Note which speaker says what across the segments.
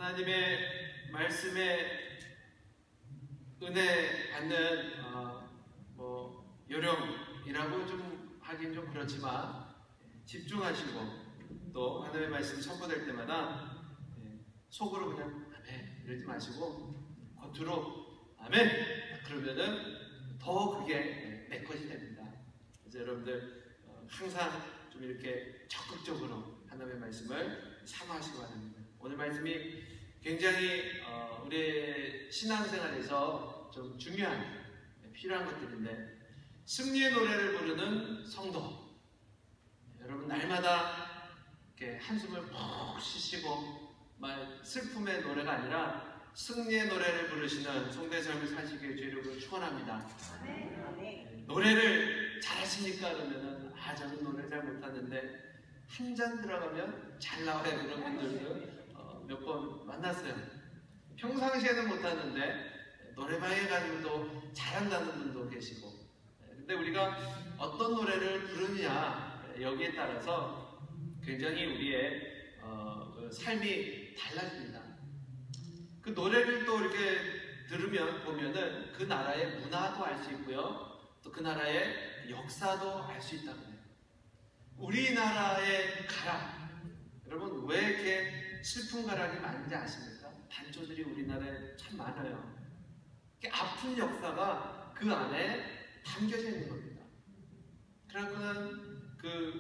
Speaker 1: 하나님의 말씀에 은혜 받는 요령이라고 좀 하긴 좀 그렇지만 집중하시고 또 하나님의 말씀이 선포될 때마다 속으로 그냥 아멘 이러지 마시고 겉으로 아멘 그러면은 더 그게 내 것이 됩니다. 그래서 여러분들 항상 좀 이렇게 적극적으로 하나님의 말씀을 사모하시기 바랍니다. 오늘 말씀이 굉장히 우리의 신앙생활에서 좀 중요한 필요한 것들인데, 승리의 노래를 부르는 성도. 여러분 날마다 이렇게 한숨을 푹 쉬시고 슬픔의 노래가 아니라 승리의 노래를 부르시는 성도의 삶을 사시길 주의를 축원합니다. 노래를 잘하십니까? 그러면은 저는 노래 잘 못하는데 한 잔 들어가면 잘 나와요. 그런 분들도 몇 번 만났어요. 평상시에는 못하는데 노래방에 가서도 잘한다는 분도 계시고. 근데 우리가 어떤 노래를 부르느냐 여기에 따라서 굉장히 우리의 삶이 달라집니다. 그 노래를 또 이렇게 들으면 보면은 그 나라의 문화도 알 수 있고요, 또 그 나라의 역사도 알 수 있다고 해요. 우리나라의 가락, 여러분 왜 이렇게 슬픈 가락이 많은지 아십니까? 단조들이 우리나라에 참 많아요. 아픈 역사가 그 안에 담겨져 있는 겁니다. 그러고는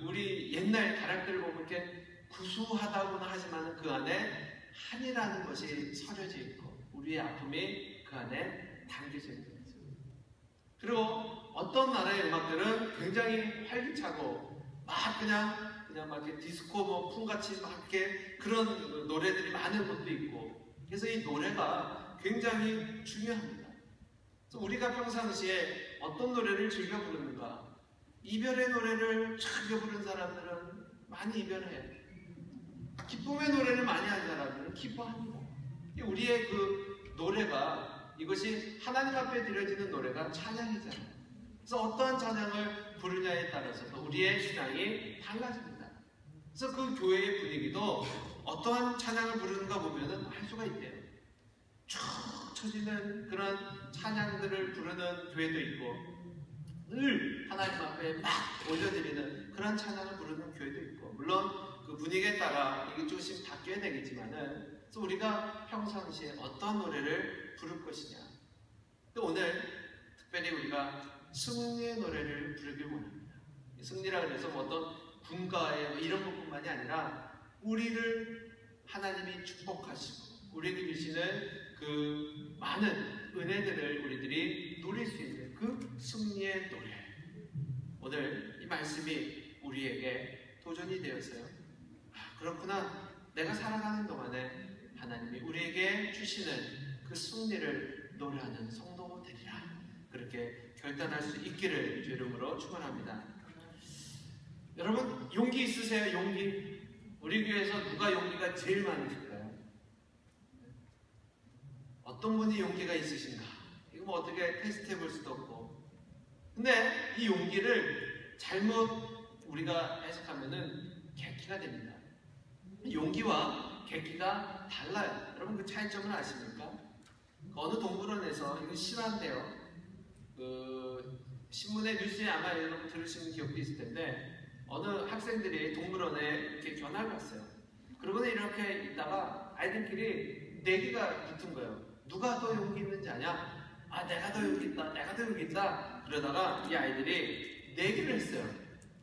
Speaker 1: 우리 옛날 가락들을 보면 이렇게 구수하다고는 하지만 그 안에 한이라는 것이 서려져 있고 우리의 아픔이 그 안에 담겨져 있는 거죠. 그리고 어떤 나라의 음악들은 굉장히 활기차고 그냥 막 이렇게 디스코 풍같이 막 이렇게 그런 노래들이 많은 것도 있고, 그래서 이 노래가 굉장히 중요합니다. 그래서 우리가 평상시에 어떤 노래를 즐겨 부르는가? 이별의 노래를 즐겨 부르는 사람들은 많이 이별해요. 기쁨의 노래를 많이 하는 사람들은 기뻐합니다. 우리의 그 노래가, 이것이 하나님 앞에 드려지는 노래가 찬양이잖아요. 그래서 어떠한 찬양을 부르냐에 따라서 우리의 신앙이 달라집니다. 그래서 그 교회의 분위기도 어떠한 찬양을 부르는가 보면은 알 수가 있대요. 쭉 쳐지는 그런 찬양들을 부르는 교회도 있고, 늘 하나님 앞에 막 올려드리는 그런 찬양을 부르는 교회도 있고, 물론 그 분위기에 따라 이게 조금씩 바뀌어야 되겠지만은, 그래서 우리가 평상시에 어떤 노래를 부를 것이냐. 또 오늘 특별히 우리가 승리의 노래를 부르길 원합니다. 승리라 그래서 어떤 군가의 이런 것뿐만이 아니라 우리를 하나님이 축복하시고 우리에게 주시는 그 많은 은혜들을 우리들이 누릴 수 있는 그 승리의 노래. 오늘 이 말씀이 우리에게 도전이 되었어요. 그렇구나. 내가 살아가는 동안에 하나님이 우리에게 주시는 그 승리를 노래하는 성도 되리라. 그렇게 결단할 수 있기를 주 이름으로 축원합니다. 여러분 용기 있으세요? 용기? 우리 교회에서 누가 용기가 제일 많으실까요? 어떤 분이 용기가 있으신가? 이거 뭐 어떻게 테스트해 볼 수도 없고. 근데 이 용기를 잘못 우리가 해석하면은 객기가 됩니다. 용기와 객기가 달라요. 여러분 그 차이점을 아십니까? 어느 동물원에서, 이거 실화인데요, 신문에 뉴스에 아마 여러분 들으시는 기억도 있을 텐데, 어느 학생들이 동물원에 이렇게 전화를 왔어요. 그러고는 이렇게 있다가 아이들끼리 내기가 붙은 거예요. 누가 더 용기 있는지 아냐? 내가 더 용기 있다, 내가 더 용기 있다. 그러다가 이 아이들이 내기를 했어요.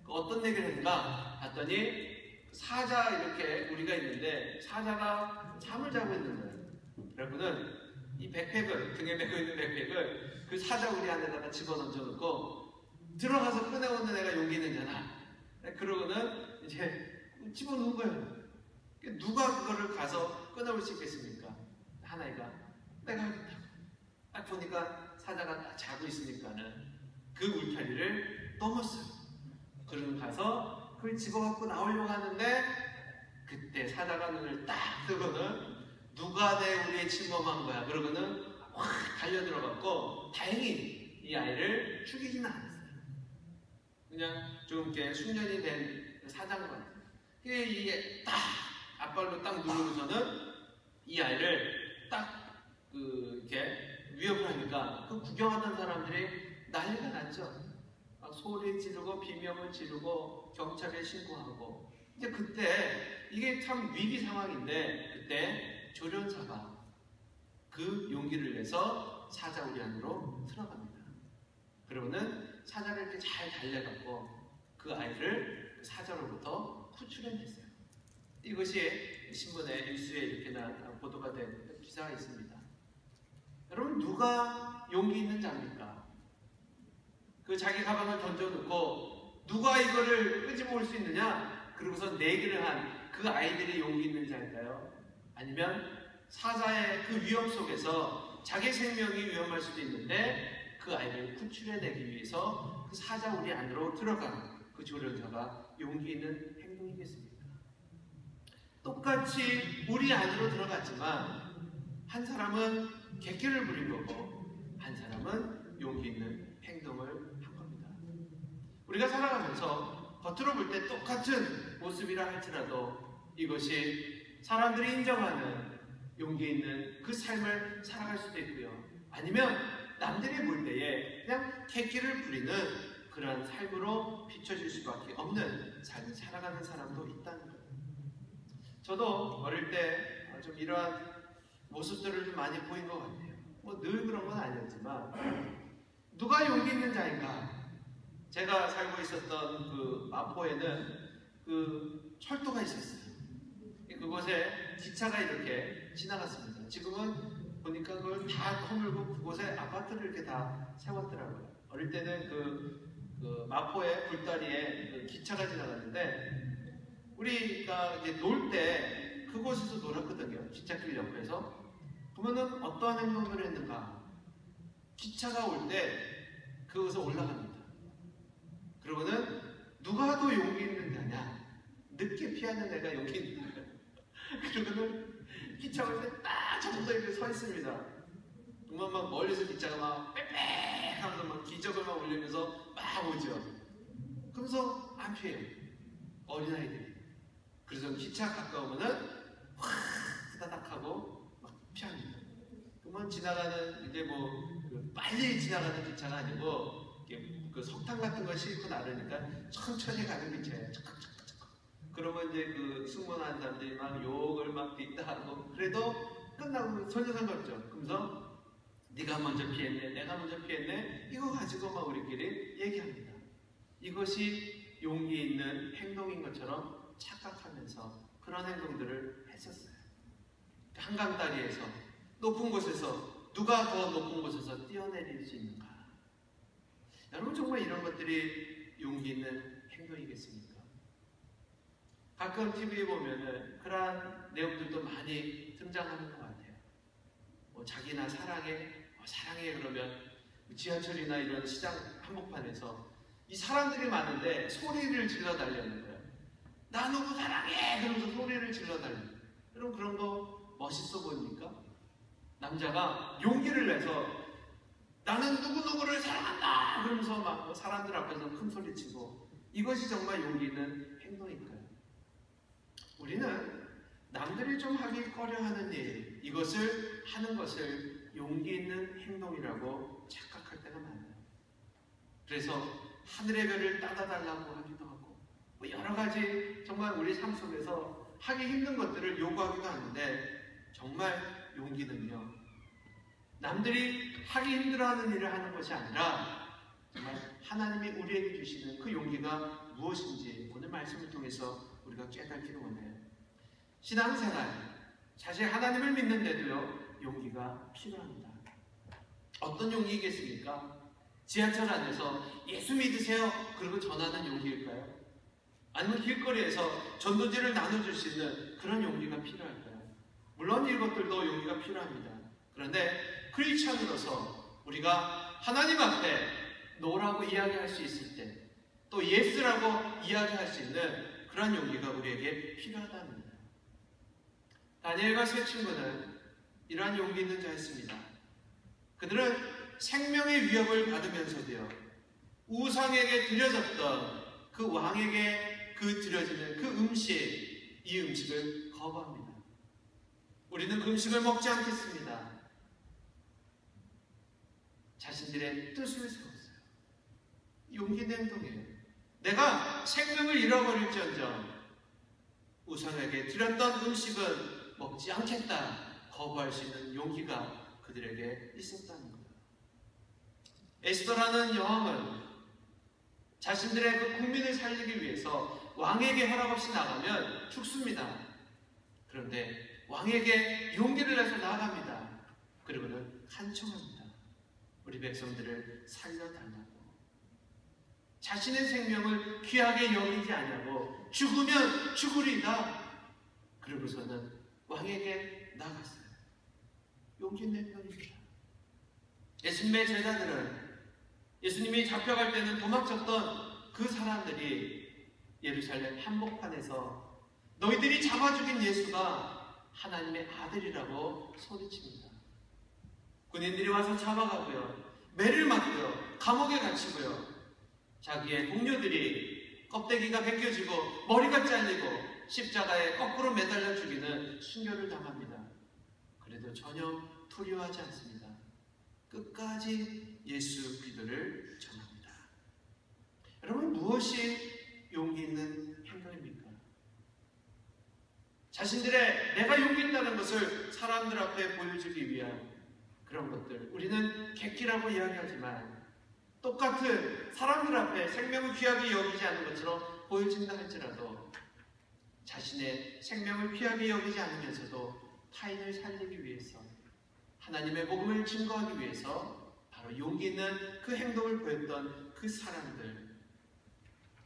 Speaker 1: 어떤 내기를 했는가 봤더니, 사자 이렇게 우리가 있는데 사자가 잠을 자고 있는 거예요. 그러고는 이 백팩을, 등에 메고 있는 백팩을 그 사자 우리 안에다가 집어넣어 놓고 들어가서 꺼내오는 애가 용기 있는 자나. 그러고는 이제 집어넣은 거예요. 누가 그거를 가서 꺼내올 수 있겠습니까? 하나이가 내가 하겠다고. 딱 보니까 사자가 딱 자고 있으니까는 그 울타리를 넘었어요. 그러고 가서 그걸 집어갖고 나오려고 하는데, 그때 사자가 눈을 딱 뜨고는 누가 우리의 침범한 거야. 그러고는 확 달려들어갖고 다행히 이 아이를 죽이지는 않았어요. 그냥 좀 이렇게 숙련이 된 사자인 것 같아요. 이게 딱 앞발로 딱 누르고서는 이 아이를 딱 이렇게 위협을 하니까 그 구경하던 사람들이 난리가 났죠. 막 소리 지르고 비명을 지르고 경찰에 신고하고. 이제 그때 이게 참 위기 상황인데 그때 조련사가 그 용기를 내서 사자 우리 안으로 들어갑니다. 그러고는 사자를 이렇게 잘 달래갖고 그 아이를 사자로부터 구출해냈어요. 이것이 신문에 일수에 이렇게 보도가 된 기사가 있습니다. 여러분, 누가 용기 있는 자입니까? 그 자기 가방을 던져놓고 누가 이거를 끄집어올 수 있느냐? 그러고서 내기를 한 그 아이들이 용기 있는 자일까요? 아니면 사자의 그 위험 속에서 자기 생명이 위험할 수도 있는데 그 아이를 구출해내기 위해서 그 사자 우리 안으로 들어간 그 조련사가 용기 있는 행동이겠습니까? 똑같이 우리 안으로 들어갔지만 한 사람은 객기를 부린 거고 한 사람은 용기 있는 행동을 한 겁니다. 우리가 살아가면서 겉으로 볼 때 똑같은 모습이라 할지라도 이것이 사람들이 인정하는 용기 있는 그 삶을 살아갈 수도 있고요. 아니면 남들이 볼 때에 그냥 객기를 부리는 그런 삶으로 비춰질 수밖에 없는 삶을 살아가는 사람도 있다는 거예요. 저도 어릴 때 좀 이러한 모습들을 좀 많이 보인 것 같아요. 뭐 늘 그런 건 아니었지만 누가 용기 있는 자인가? 제가 살고 있었던 그 마포에는 그 철도가 있었어요. 그곳에 기차가 이렇게 지나갔습니다. 지금은 보니까 그걸 다 허물고 그곳에 아파트를 이렇게 다 세웠더라고요. 어릴 때는 그 마포의 굴다리에 그 기차가 지나갔는데 우리가 이제 놀 때 그곳에서 놀았거든요. 기찻길 옆에서. 그러면은 어떠한 행동을 했는가? 기차가 올 때 그곳에 올라갑니다. 그러고는 누가 더 용기 있는 자냐? 늦게 피하는 애가 용기 있는 거예요. 그러고는 기차 올 때 딱 정도 이렇게 서 있습니다. 정말 막 멀리서 기차가 막 빽빽 하면서 막 기적을 막 올리면서 막 오죠. 그러면서 안 피해요. 어린아이들이. 그래서 기차 가까우면은 확 후다닥 하고 막 피합니다. 그러면 지나가는 이제 뭐 빨리 지나가는 기차가 아니고 그 석탄 같은 거 싣고 나르니까 천천히 가는 기차예요. 그러면 이제 그 승무원하는 사람들이 막 욕을 막 빚다 하고 그래도 끝나고 전혀 상관없죠. 그러면서 네가 먼저 피했네, 내가 먼저 피했네, 이거 가지고 막 우리끼리 얘기합니다. 이것이 용기 있는 행동인 것처럼 착각하면서 그런 행동들을 했었어요. 한강다리에서 높은 곳에서 누가 더 높은 곳에서 뛰어내릴 수 있는가? 여러분, 정말 이런 것들이 용기 있는 행동이겠습니까? 가끔 TV에 보면은 그러한 내용들도 많이 등장하는 것 같아요. 뭐 자기나 사랑해, 사랑해 그러면 지하철이나 이런 시장 한복판에서 이 사람들이 많은데 소리를 질러 달라는 거예요. 나 누구 사랑해! 그러면서 소리를 질러 달라는 거예요. 여러분, 그런 거 멋있어 보입니까? 남자가 용기를 내서 나는 누구누구를 사랑한다! 그러면서 막 사람들 앞에서 큰 소리 치고, 이것이 정말 용기 있는 행동일까요? 우리는 남들이 좀 하기 꺼려하는 일, 이것을 하는 것을 용기 있는 행동이라고 착각할 때가 많아요. 그래서 하늘의 별을 따다달라고 하기도 하고, 뭐 여러 가지 정말 우리 삶 속에서 하기 힘든 것들을 요구하기도 하는데, 정말 용기는요, 남들이 하기 힘들어하는 일을 하는 것이 아니라 정말 하나님이 우리에게 주시는 그 용기가 무엇인지 오늘 말씀을 통해서 우리가 깨닫기를 원해요. 신앙생활, 사실 하나님을 믿는데도요, 용기가 필요합니다. 어떤 용기겠습니까? 지하철 안에서 예수 믿으세요 그리고 전하는 용기일까요? 아니면 길거리에서 전도지를 나눠줄 수 있는 그런 용기가 필요할까요? 물론 이것들도 용기가 필요합니다. 그런데 크리스천으로서 우리가 하나님 앞에 노라고 이야기할 수 있을 때, 또 예스라고 이야기할 수 있는 그런 용기가 우리에게 필요하다는 거예요. 다니엘과 세 친구는 이러한 용기 있는 자였습니다. 그들은 생명의 위협을 받으면서도요, 우상에게 드려졌던 그 왕에게 그 드려지는 그 음식, 이 음식을 거부합니다. 우리는 음식을 먹지 않겠습니다. 자신들의 뜻을 세웠어요. 용기 있는 행동이에요. 내가 생명을 잃어버릴지언정 우상에게 드렸던 음식은 먹지 않겠다 거부할 수 있는 용기가 그들에게 있었다는 거예요. 에스더라는 여왕은 자신들의 그 국민을 살리기 위해서 왕에게 허락 없이 나가면 죽습니다. 그런데 왕에게 용기를 내서 나아갑니다. 그리고는 간청합니다. 우리 백성들을 살려달라고. 자신의 생명을 귀하게 여기지 않냐고 죽으면 죽으리다. 그러고서는 왕에게 나갔어요. 용기 있는 행동입니다. 예수님의 제자들은 예수님이 잡혀갈 때는 도망쳤던 그 사람들이 예루살렘 한복판에서 너희들이 잡아 죽인 예수가 하나님의 아들이라고 소리칩니다. 군인들이 와서 잡아가고요. 매를 맞고요. 감옥에 갇히고요. 자기의 동료들이 껍데기가 벗겨지고 머리가 잘리고 십자가에 거꾸로 매달려 죽이는 순교를 당합니다. 그래도 전혀 두려워하지 않습니다. 끝까지 예수 기도를 전합니다. 여러분, 무엇이 용기 있는 행동입니까? 자신들의 내가 용기 있다는 것을 사람들 앞에 보여주기 위한 그런 것들, 우리는 객기라고 이야기하지만 똑같은 사람들 앞에 생명을 귀하게 여기지 않는 것처럼 보여진다 할지라도 자신의 생명을 귀하게 여기지 않으면서도 타인을 살리기 위해서 하나님의 복음을 증거하기 위해서 바로 용기 있는 그 행동을 보였던 그 사람들,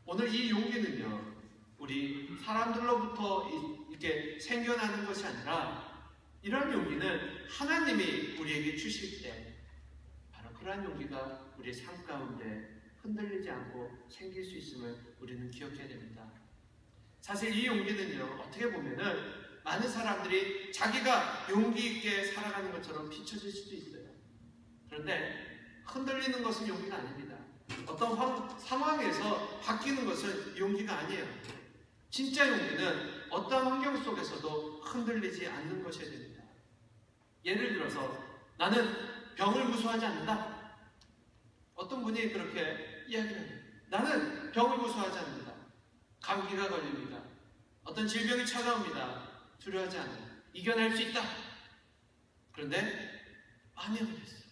Speaker 1: 오늘 이 용기는요 우리 사람들로부터 이렇게 생겨나는 것이 아니라 이런 용기는 하나님이 우리에게 주실 때 바로 그러한 용기가 우리의 삶 가운데 흔들리지 않고 생길 수 있음을 우리는 기억해야 됩니다. 사실 이 용기는요 어떻게 보면은 많은 사람들이 자기가 용기 있게 살아가는 것처럼 비춰질 수도 있어요. 그런데 흔들리는 것은 용기가 아닙니다. 어떤 상황에서 바뀌는 것은 용기가 아니에요. 진짜 용기는 어떤 환경 속에서도 흔들리지 않는 것이어야 됩니다. 예를 들어서 나는 병을 무서워하지 않는다. 어떤 분이 그렇게 이야기를 해요. 나는 병을 무서워하지 않는다. 감기가 걸립니다. 어떤 질병이 찾아옵니다. 두려워하지 않아요. 이겨낼 수 있다. 그런데 마음이 걸렸어요.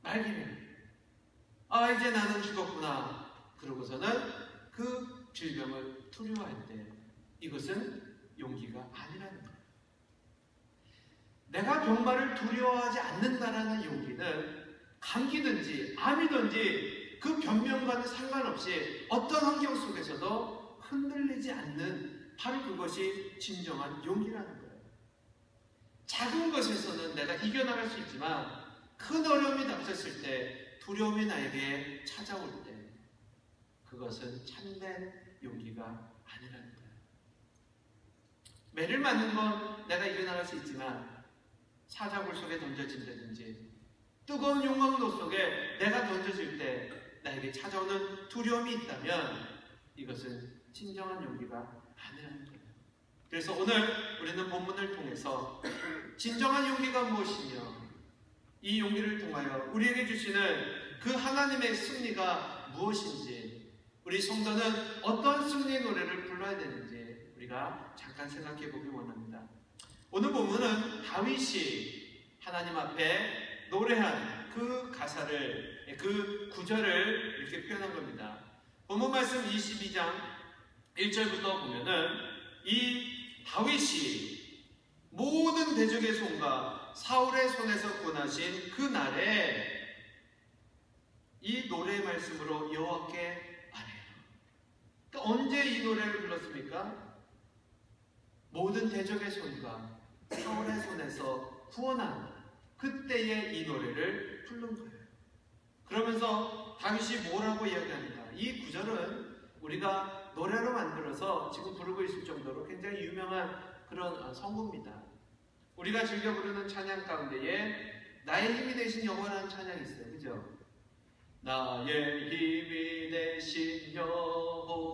Speaker 1: 말기는 이제 나는 죽었구나. 그러고서는 그 질병을 두려워할 때 이것은 용기가 아니라는 거예요. 내가 병마를 두려워하지 않는다라는 용기는 감기든지 암이든지 그 병명과는 상관없이 어떤 환경 속에서도 흔들리지 않는 바로 그것이 진정한 용기라는 거예요. 작은 것에서는 내가 이겨나갈 수 있지만 큰 어려움이 닥쳤을 때 두려움이 나에게 찾아올 때 그것은 참된 용기가 아니라는 거예요. 매를 맞는 건 내가 이겨나갈 수 있지만 사자굴 속에 던져진다든지 뜨거운 용광로 속에 내가 던져질 때 나에게 찾아오는 두려움이 있다면 이것은 진정한 용기가 아니라는 거예요. 그래서 오늘 우리는 본문을 통해서 진정한 용기가 무엇이며 이 용기를 통하여 우리에게 주시는 그 하나님의 승리가 무엇인지, 우리 성도는 어떤 승리의 노래를 불러야 되는지 우리가 잠깐 생각해 보기 원합니다. 오늘 본문은 다윗이 하나님 앞에 노래한 그 가사를, 그 구절을 이렇게 표현한 겁니다. 본문 말씀 22장 1절부터 보면은 이 다윗이 모든 대적의 손과 사울의 손에서 구원하신 그 날에 이 노래의 말씀으로 여호와께 아뢰요. 그러니까 언제 이 노래를 불렀습니까? 모든 대적의 손과 사울의 손에서 구원한 그때의 이 노래를 부른 거예요. 그러면서 다윗이 뭐라고 이야기합니까? 이 구절은 우리가 노래로 만들어서 지금 부르고 있을 정도로 굉장히 유명한 그런 성구입니다. 우리가 즐겨 부르는 찬양 가운데에 나의 힘이 되신 여호와라는 찬양이 있어요. 그죠? 나의 힘이 되신 여호와여,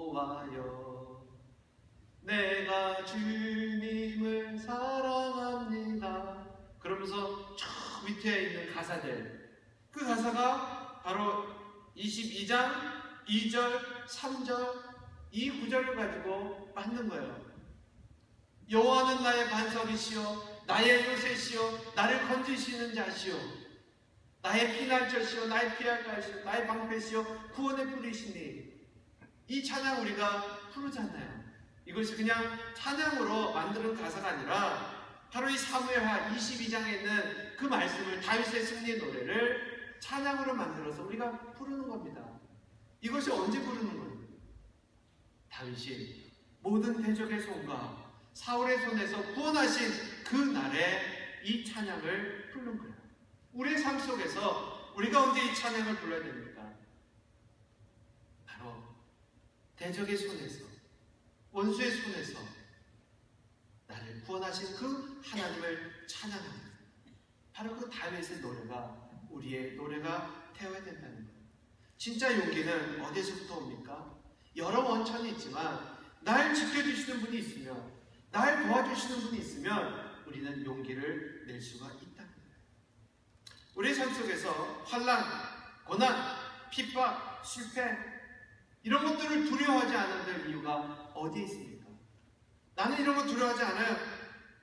Speaker 1: 내가 주님을 사랑합니다. 그러면서 저 밑에 있는 가사들, 그 가사가 바로 22장 2절, 3절 이 구절을 가지고 만든 거예요. 여호와는 나의 반석이시요 나의 요새시요 나를 건지시는 자시요 나의 피난처시요 나의 피할 자시요 나의 방패시요 구원의 뿌리시니. 이 찬양 우리가 부르잖아요. 이것이 그냥 찬양으로 만드는 가사가 아니라 바로 이 사무엘하 22장에 있는 그 말씀을, 다윗의 승리 노래를 찬양으로 만들어서 우리가 부르는 겁니다. 이것이 언제 부르는 거예요? 다윗이 모든 대적의 손과 사울의 손에서 구원하신 그 날에 이 찬양을 부른 거예요. 우리의 삶 속에서 우리가 언제 이 찬양을 불러야 됩니까? 바로 대적의 손에서, 원수의 손에서 나를 구원하신 그 하나님을 찬양하는, 바로 그 다윗의 노래가 우리의 노래가 되어야 된다는 거예요. 진짜 용기는 어디서부터 옵니까? 여러 원천이 있지만 날 지켜주시는 분이 있으면, 날 도와주시는 분이 있으면 우리는 용기를 낼 수가 있다는 거예요. 우리의 삶 속에서 환난, 고난, 핍박, 실패 이런 것들을 두려워하지 않는 이유가 어디에 있습니까? 나는 이런 거 두려워하지 않아요.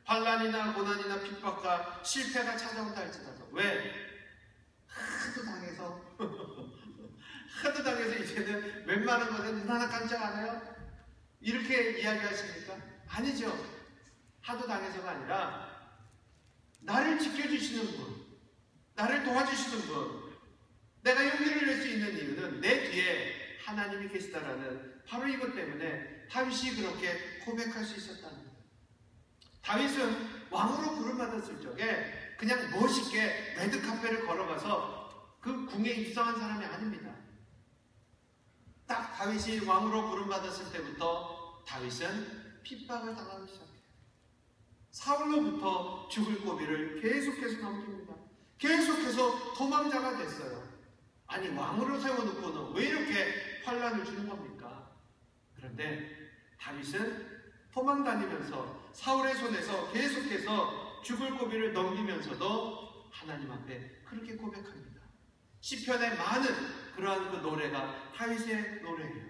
Speaker 1: 환난이나 고난이나 핍박과 실패가 찾아온다 할지라도. 왜? 하도 당해서 하도 당해서 이제는 웬만한 것은 하나 깜짝 안 해요? 이렇게 이야기하십니까? 아니죠. 하도 당해서가 아니라 나를 지켜주시는 분, 나를 도와주시는 분, 내가 용기를 낼 수 있는 이유는 내 뒤에 하나님이 계시다라는 바로 이것 때문에 다윗이 그렇게 고백할 수 있었다는 거예요. 다윗은 왕으로 부름받았을 적에 그냥 멋있게 레드카펫을 걸어가서 그 궁에 입성한 사람이 아닙니다. 딱 다윗이 왕으로 부름받았을 때부터 다윗은 핍박을 당하기 시작해요. 사울로부터 죽을 고비를 계속해서 넘깁니다. 계속해서 도망자가 됐어요. 아니, 왕으로 세워놓고는 왜 이렇게 환난을 주는 겁니까? 그런데 다윗은 도망다니면서 사울의 손에서 계속해서 죽을 고비를 넘기면서도 하나님 앞에 그렇게 고백합니다. 시편의 많은 그러한 그 노래가 다윗의 노래예요.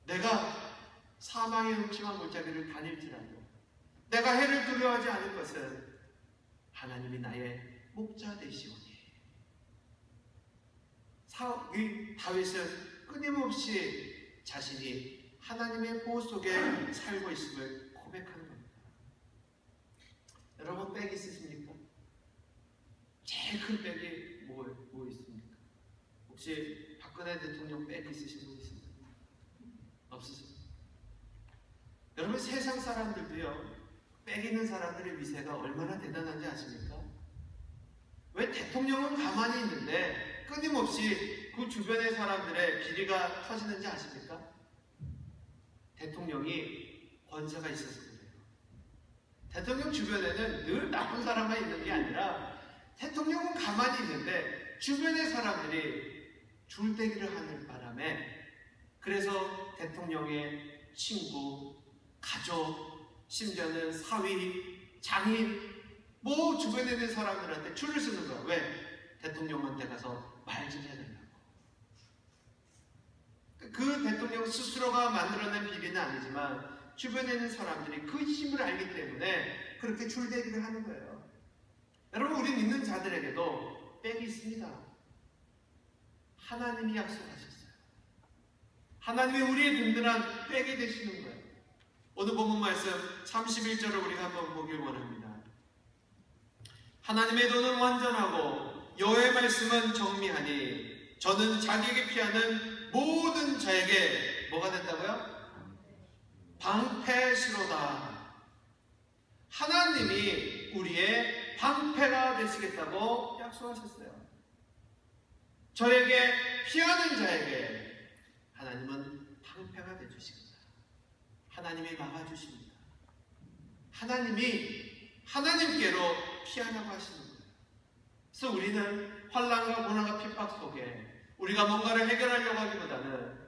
Speaker 1: 내가 사망의 음침한 골짜기를 다닐지라도 내가 해를 두려워하지 않을 것은 하나님이 나의 목자 되시오니. 다윗은 끊임없이 자신이 하나님의 보호 속에 살고 있음을 고백하는 겁니다. 여러분, 백 있으십니까? 제일 큰 백이 뭐 있습니까? 혹시 박근혜 대통령 백 있으신 분 있습니까? 없으세요? 여러분, 세상 사람들도요, 백 있는 사람들의 위세가 얼마나 대단한지 아십니까? 왜 대통령은 가만히 있는데 끊임없이 그 주변의 사람들의 비리가 터지는지 아십니까? 대통령이 권세가 있어서 그래요. 대통령 주변에는 늘 나쁜 사람만 있는 게 아니라 대통령은 가만히 있는데 주변의 사람들이 줄대기를 하는 바람에, 그래서 대통령의 친구, 가족, 심지어는 사위, 장인, 뭐 주변에 있는 사람들한테 줄을 쓰는 거야. 왜? 대통령한테 가서 말 좀 해야 된다고. 그 대통령 스스로가 만들어낸 비리는 아니지만 주변에 있는 사람들이 그 힘을 알기 때문에 그렇게 줄대기를 하는 거예요. 여러분, 우리 믿는 자들에게도 백이 있습니다. 하나님이 약속하셨어요. 하나님이 우리의 든든한 백이 되시는 거예요. 오늘 본문 말씀 31절을 우리가 한번 보길 원합니다. 하나님의 도는 완전하고 여호와의 말씀은 정미하니 저는 자기에게 피하는 모든 자에게 뭐가 된다고요? 방패시로다. 하나님이 우리의 방패가 되시겠다고 약속하셨어요. 저에게 피하는 자에게 하나님은 방패가 되주십니다. 하나님이 막아주십니다. 하나님께로 피하라고 하시는 거예요. 그래서 우리는 환난과 고난과 핍박 속에 우리가 뭔가를 해결하려고 하기보다는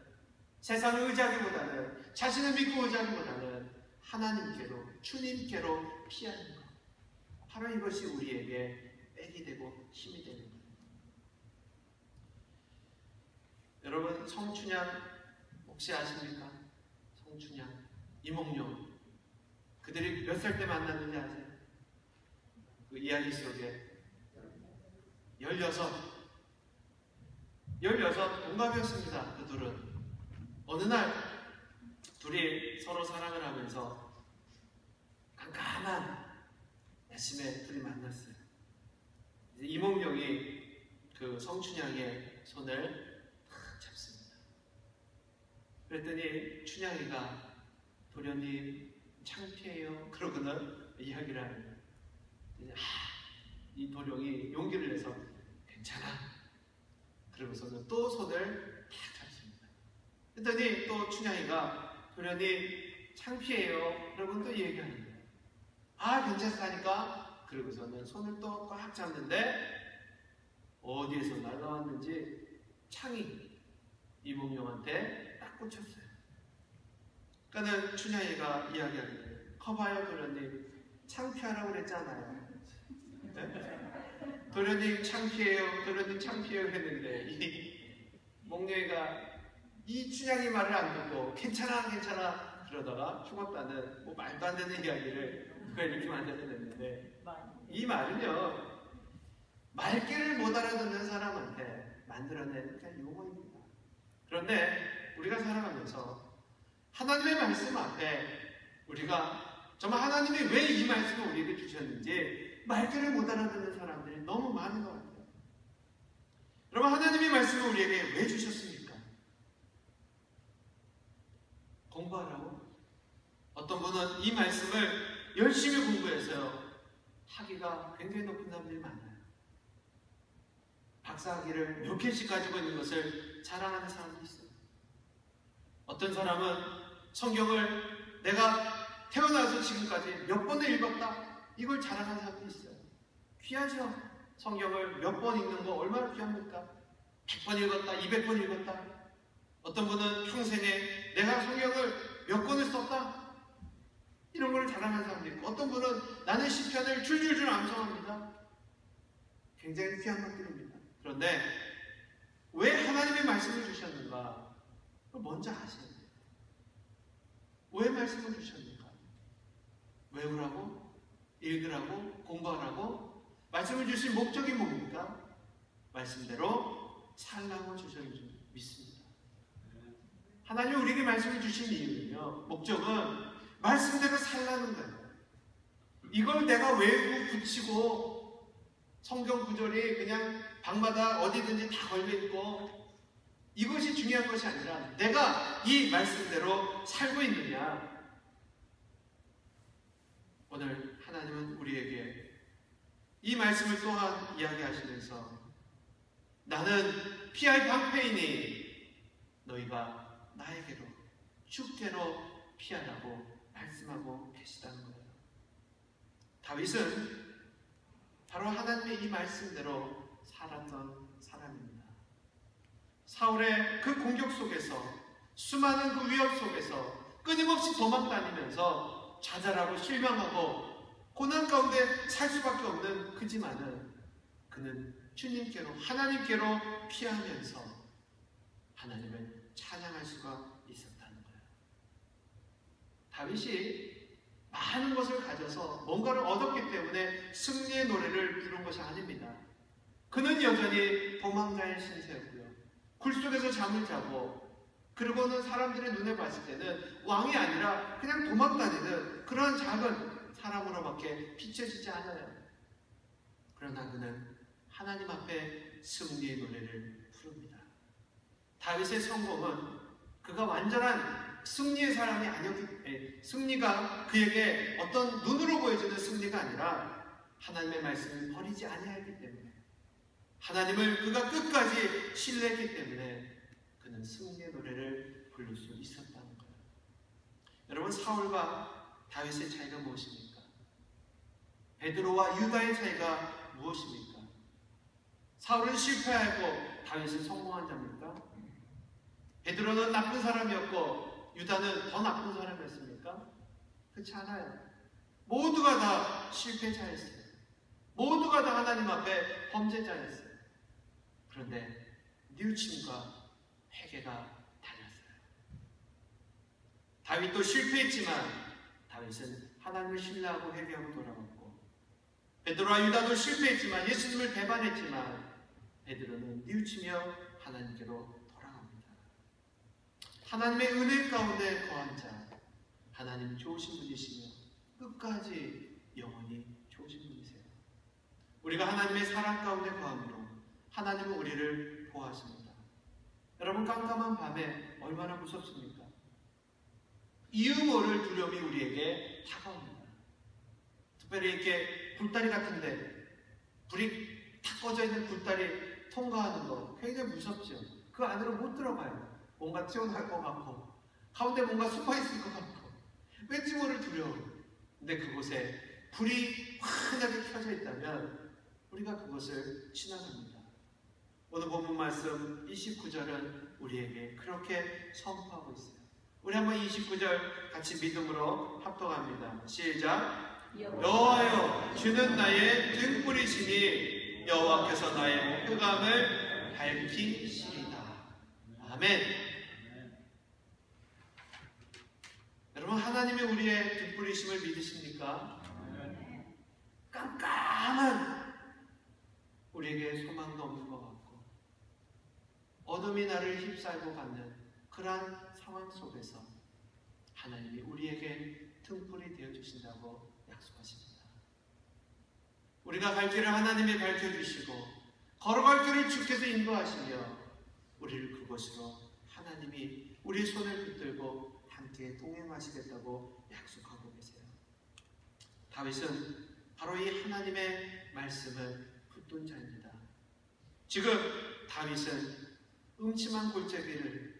Speaker 1: 세상을 의지하기보다는, 자신을 믿고 의지하기보다는 하나님께로, 주님께로 피하는 것. 바로 이것이 우리에게 백이 되고 힘이 되는 거예요. 여러분, 성춘향 혹시 아십니까? 성춘향, 이몽룡. 그들이 몇 살 때 만났는지 아세요? 그 이야기 속에 16 동갑이었습니다. 그 둘은. 어느 날 둘이 서로 사랑을 하면서 깜깜한 아침에 둘이 만났어요. 이몽룡이 그 성춘향의 손을 탁 잡습니다. 그랬더니 춘향이가 도련님 창피해요. 그러고는 이야기를 하는 거예요. 이 도령이 용기를 내서 괜찮아. 그러고서는 또 손을 탁 잡습니다. 그랬더니 또 춘향이가 도련님 창피해요. 그러고는 또 얘기하는 거예요. 괜찮다니까. 그러고서는 손을 또 꽉 잡는데 어디에서 날라왔는지 창이 이몽룡한테 딱 꽂혔어요. 그러니까 춘향이가 이야기하는 거예요. 커봐요 도련님, 창피하라고 그랬잖아요. 네? 도련님 창피해요, 도련님 창피해요 했는데 이 몽룡이가 이 춘향이 말을 안 듣고 괜찮아 괜찮아 그러다가 죽었다는 뭐 말도 안 되는 이야기를 누가 이렇게 만들어냈는데, 이 말은요 말귀를 못 알아듣는 사람한테 만들어낸 그냥 용어입니다. 그런데 우리가 살아가면서 하나님의 말씀 앞에 우리가 정말 하나님이 왜 이 말씀을 우리에게 주셨는지 말귀를 못 알아듣는 사람들이 너무 많은 것 같아요. 여러분, 하나님의 말씀을 우리에게 왜 주셨습니까? 공부하라고? 어떤 분은 이 말씀을 열심히 공부해서요 학위가 굉장히 높은 사람들이 많아요. 박사학위를 몇 개씩 가지고 있는 것을 자랑하는 사람도 있어요. 어떤 사람은 성경을 내가 태어나서 지금까지 몇 번을 읽었다, 이걸 자랑하는 사람도 있어요. 귀하죠? 성경을 몇 번 읽는 거 얼마나 귀합니까? 100번 읽었다, 200번 읽었다. 어떤 분은 평생에 내가 성경을 몇 권을 썼다, 이런 걸 자랑하는 사람도 있고, 어떤 분은 나는 시편을 줄줄줄 암송합니다. 굉장히 귀한 것들입니다. 그런데 왜 하나님의 말씀을 주셨는가? 먼저 아셔야 돼요. 왜 말씀을 주셨는가? 외우라고? 읽으라고? 공부하라고? 말씀을 주신 목적이 뭡니까? 말씀대로 살라고 주셨는 줄 믿습니다. 하나님이 우리에게 말씀을 주신 이유는요, 목적은 말씀대로 살라는 거예요. 이걸 내가 외우고 붙이고 성경 구절이 그냥 방마다 어디든지 다 걸려있고 이것이 중요한 것이 아니라 내가 이 말씀대로 살고 있느냐. 오늘 하나님은 우리에게 이 말씀을 또한 이야기하시면서 나는 피할 방패이니 너희가 나에게로 주께로 피하라고 말씀하고 계시다는 거예요. 다윗은 바로 하나님의 이 말씀대로 살았던 사람입니다. 사울의 그 공격 속에서, 수많은 그 위협 속에서 끊임없이 도망다니면서 좌절하고 실망하고 고난 가운데 살 수밖에 없는 그지만은 그는 주님께로, 하나님께로 피하면서 하나님을 찬양할 수가 있었다는 거예요. 다윗이 많은 것을 가져서 뭔가를 얻었기 때문에 승리의 노래를 부른 것이 아닙니다. 그는 여전히 도망자의 신세였고요. 굴 속에서 잠을 자고, 그리고는 사람들의 눈에 봤을 때는 왕이 아니라 그냥 도망다니는 그런 작은 사람으로밖에 비춰지지 않아요. 그러나 그는 하나님 앞에 승리의 노래를 부릅니다. 다윗의 성공은 그가 완전한 승리의 사람이 아니었기, 승리가 그에게 어떤 눈으로 보여지는 승리가 아니라 하나님의 말씀을 버리지 아니하였기 때문에, 하나님을 그가 끝까지 신뢰했기 때문에 그는 승리의 노래를 부를 수 있었다는 거예요. 여러분, 사울과 다윗의 차이가 무엇입니까? 베드로와 유다의 차이가 무엇입니까? 사울은 실패하고 다윗은 성공한 자입니까? 베드로는 나쁜 사람이었고 유다는 더 나쁜 사람이었습니까? 그렇지 않아요. 모두가 다 실패자였어요. 모두가 다 하나님 앞에 범죄자였어요. 그런데 뉘우침과 회개가 달랐어요. 다윗도 실패했지만 다윗은 하나님을 신뢰하고 회개하고 돌아왔고, 베드로와 유다도 실패했지만 예수님을 배반했지만 베드로는 뉘우치며 하나님께로 돌아갑니다. 하나님의 은혜 가운데 거한 자, 하나님 좋으신 분이시며 끝까지 영원히 좋으신 분이세요. 우리가 하나님의 사랑 가운데 거함으로 하나님은 우리를 보호하십니다. 여러분, 깜깜한 밤에 얼마나 무섭습니까? 이유 모를 두려움이 우리에게 다가옵니다. 특별히 이렇게 불다리 같은데 불이 탁 꺼져 있는 불다리 통과하는 거 굉장히 무섭죠. 그 안으로 못 들어가요. 뭔가 튀어나올 것 같고 가운데 뭔가 숨어있을 것 같고 왠지 모를 두려움. 근데 그곳에 불이 환하게 켜져 있다면 우리가 그것을 지나갑니다. 오늘 본문 말씀 29절은 우리에게 그렇게 선포하고 있어요. 우리 한번 29절 같이 믿음으로 합독합니다. 시작. 여호와여, 주는 나의 등불이시니 여호와께서 나의 흑암을 밝히시리다. 아멘. 여러분, 하나님이 우리의 등불이심을 믿으십니까? 깜깜한 우리에게 소망도 없는 것 같고 어둠이 나를 휩싸고 가는 그러한 상황 속에서 하나님이 우리에게 등불이 되어주신다고 약속하십니다. 우리가 갈 길을 하나님이 밝혀주시고 걸어갈 길을 주께서 인도하시며 우리를 그곳으로 하나님이 우리의 손을 붙들고 함께 동행하시겠다고 약속하고 계세요. 다윗은 바로 이 하나님의 말씀을 붙든 자입니다. 지금 다윗은 음침한 골짜기를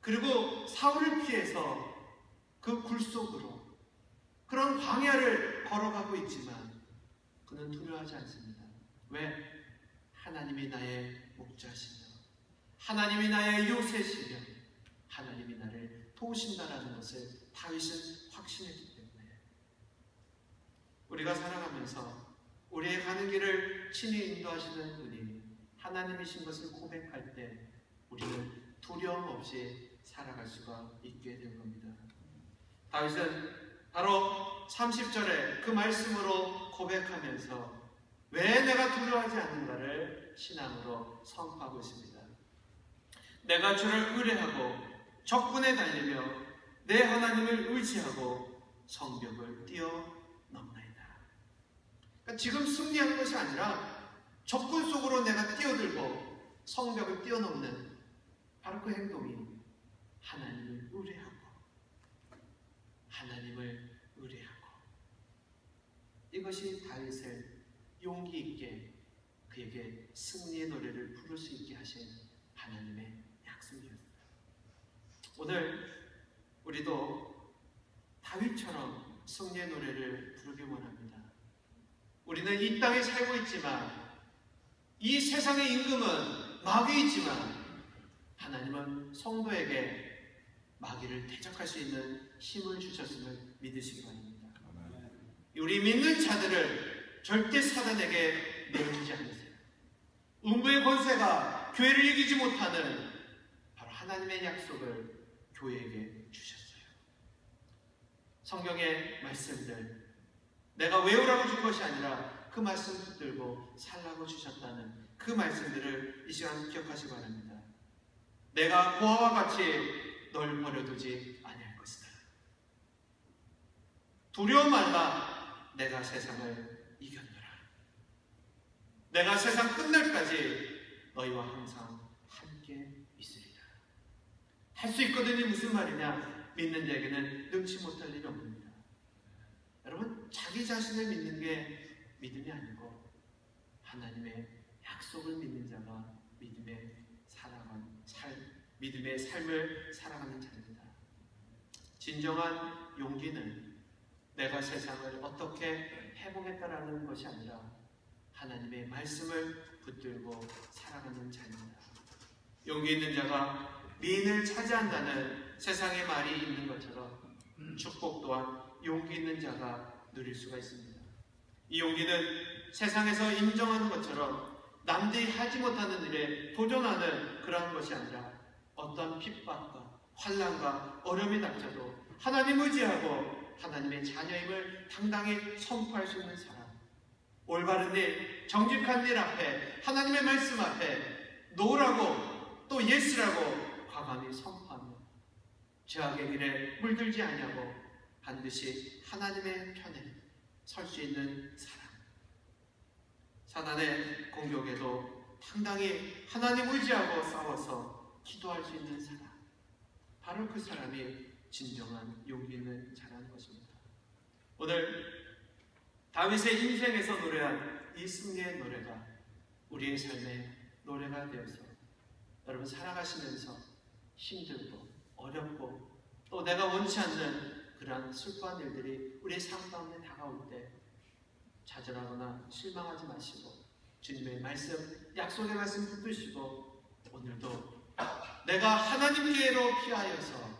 Speaker 1: 그리고 사울을 피해서 그 굴 속으로 그런 광야를 걸어가고 있지만 그는 두려워하지 않습니다. 왜? 하나님이 나의 목자시며 하나님이 나의 요새시며 하나님이 나를 도우신다라는 것을 다윗은 확신했기 때문에 우리가 살아가면서 우리의 가는 길을 친히 인도하시는 분이 하나님이신 것을 고백할 때 우리는 두려움 없이 살아갈 수가 있게 될 겁니다. 다윗은 바로 30절에 그 말씀으로 고백하면서 왜 내가 두려워하지 않는가를 신앙으로 선포하고 있습니다. 내가 주를 의뢰하고 적군에 달리며 내 하나님을 의지하고 성벽을 뛰어넘나이다. 그러니까 지금 승리한 것이 아니라 적군 속으로 내가 뛰어들고 성벽을 뛰어넘는 바로 그 행동이 하나님을 의뢰하고 하나님을 의뢰하고 이것이 다윗을 용기 있게 그에게 승리의 노래를 부를 수 있게 하신 하나님의 약속이었습니다. 오늘 우리도 다윗처럼 승리의 노래를 부르기 원합니다. 우리는 이 땅에 살고 있지만 이 세상의 임금은 마귀이지만 하나님은 성도에게 마귀를 대적할 수 있는 힘을 주셨음을 믿으시기 바랍니다. 우리 믿는 자들을 절대 사단에게 내어주지 않으세요. 음부의 권세가 교회를 이기지 못하는 바로 하나님의 약속을 교회에게 주셨어요. 성경의 말씀들 내가 외우라고 준 것이 아니라 그 말씀 붙들고 살라고 주셨다는 그 말씀들을 이 시간 기억하시기 바랍니다. 내가 고아와 같이 널 버려두지 아니할 것이다. 두려워 말라. 내가 세상을 이겼노라. 내가 세상 끝날까지 너희와 항상 함께 있으리라. 할 수 있거든요. 무슨 말이냐? 믿는 자에게는 능치 못할 일이 없습니다. 여러분, 자기 자신을 믿는 게 믿음이 아니고 하나님의 약속을 믿는 자가 믿음의 삶을 살아가는 자입니다. 진정한 용기는 내가 세상을 어떻게 해보겠다라는 것이 아니라 하나님의 말씀을 붙들고 살아가는 자입니다. 용기 있는 자가 미인을 차지한다는 세상의 말이 있는 것처럼 축복 또한 용기 있는 자가 누릴 수가 있습니다. 이 용기는 세상에서 인정하는 것처럼 남들이 하지 못하는 일에 도전하는 그런 것이 아니라 어떤 핍박과 환난과 어려움이 닥쳐도 하나님 의지하고 하나님의 자녀임을 당당히 선포할 수 있는 사람, 올바른 일, 정직한 일 앞에 하나님의 말씀 앞에 노라고 또 예스라고 과감히 선포하며 죄악의 길에 물들지 아니하고 반드시 하나님의 편에 설 수 있는 사람, 사단의 공격에도 당당히 하나님 의지하고 싸워서 기도할 수 있는 사람, 바로 그 사람이 진정한 용기 있는 자라는 것입니다. 오늘 다윗의 인생에서 노래한 이 승리의 노래가 우리의 삶의 노래가 되어서 여러분 살아가시면서 힘들고 어렵고 또 내가 원치 않는 그러한 슬퍼한 일들이 우리의 삶 가운데 다가올 때 좌절하거나 실망하지 마시고 주님의 말씀, 약속의 말씀 붙드시고 오늘도 내가 하나님께로 피하여서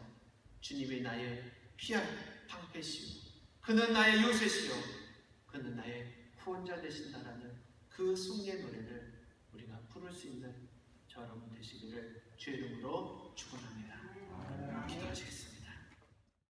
Speaker 1: 주님이 나의 피할 방패시오, 그는 나의 요새시오, 그는 나의 구원자 되신다라는 그 승리의 노래를 우리가 부를 수 있는 저 여러분 되시기를 주의 이름으로 축원합니다. 기도하시겠습니다.